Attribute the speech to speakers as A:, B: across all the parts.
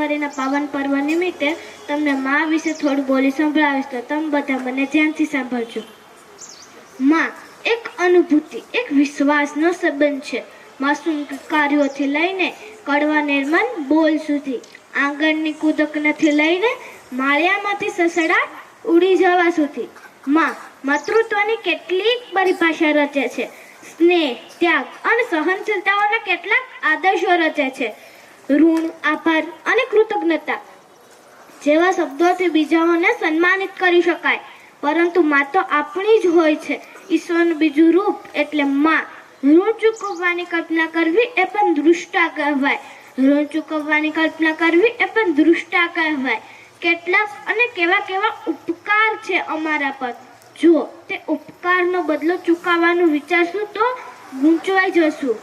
A: દિવાળીના પાવન પર્વ નિમિત્તે તમને મા વિશે થોડું બોલી સંભળાવીશ, તો તમે બધા મને ધ્યાનથી સાંભળજો. માં એક અનુભૂતિ, એક વિશ્વાસનો સંબંધ છે. માસૂમ કાર્યોથી લઈને કડવા નિર્મલ બોલ સુધી, આંગણની કુદકનેથી લઈને માળિયામાંથી સસડાટ ઉડી જવા સુધી, માં માતૃત્વની કેટલીક પરિભાષા રચે છે. સ્નેહ, ત્યાગ અને સહનશીલતાઓના કેટલાક આદર્શો રચે છે. ઋણ, આભાર અને કૃતજ્ઞતા જેવા શબ્દોથી બીજાઓને સન્માનિત કરી શકાય, પરંતુ માં તો આપણી જ હોય છે, ઈશ્વરનું બીજું રૂપ એટલે માં. ઋણ ચૂકવવાની કલ્પના કરવી એ પણ દૃષ્ટા કહેવાય. ઋણ ચૂકવવાની કલ્પના કરવી એ પણ દૃષ્ટા કહેવાય. કેટલાક અને કેવા કેવા ઉપકાર છે અમારા પર. જો તે ઉપકારનો બદલો ચૂકવવાનું વિચારશું તો ગૂંચવાઈ જશું.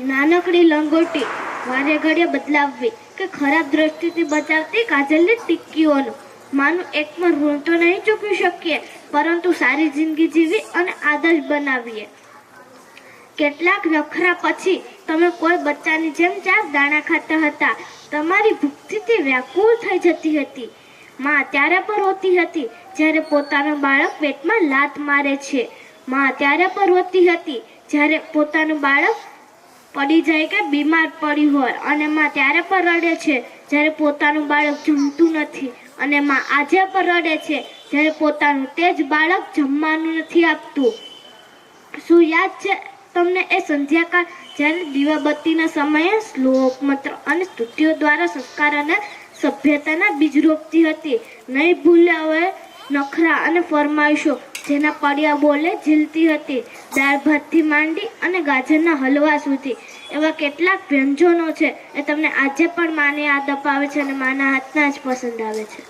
A: નાનકડી લંગોટી વારે ઘડીએ બદલાવવી કે ખરાબ દ્રષ્ટિથી બચાવતી કાજલની ટિક્કીઓનું માનું એકમાં ઋણ તો નહીં ચૂકવી શકીએ, પરંતુ સારી જિંદગી જીવી અને આદર્શ બનાવીએ. કેટલાક નખરા પછી તમે કોઈ બચ્ચાની જેમ 4 દાણા ખાતા હતા. તમારી ભૂખથી તે વ્યાકુળ થઈ જતી હતી. માં ત્યારે પણ રોતી હતી જ્યારે પોતાનું બાળક પેટમાં લાત મારે છે. માં ત્યારે પણ રોતી હતી જ્યારે પોતાનું બાળક પડી જાય કે બીમાર પડી હોય, અને માં ત્યારે પણ રડે છે જ્યારે પોતાનું બાળક જમતું નથી. અને માં આજે પણ રડે છે જ્યારે પોતાનું તે જ બાળક જમવાનું નથી આપતું. શું યાદ છે તમને એ સંધ્યાકાળ જ્યારે દીવાબત્તીના સમયે શ્લોક, મંત્ર અને સ્તુતિઓ દ્વારા સંસ્કાર અને સભ્યતાના બીજ રોપતી હતી? નહીં ભૂલે હવે નખરા અને ફરમાઈશો જેના પડ્યા બોલે ઝીલતી હતી. દાળ ભાતથી માંડી અને ગાજરના હલવા સુધી એવા કેટલાક વ્યંજનો છે એ તમને આજે પણ માને યાદ અપાવે છે અને માના હાથના જ પસંદ આવે છે.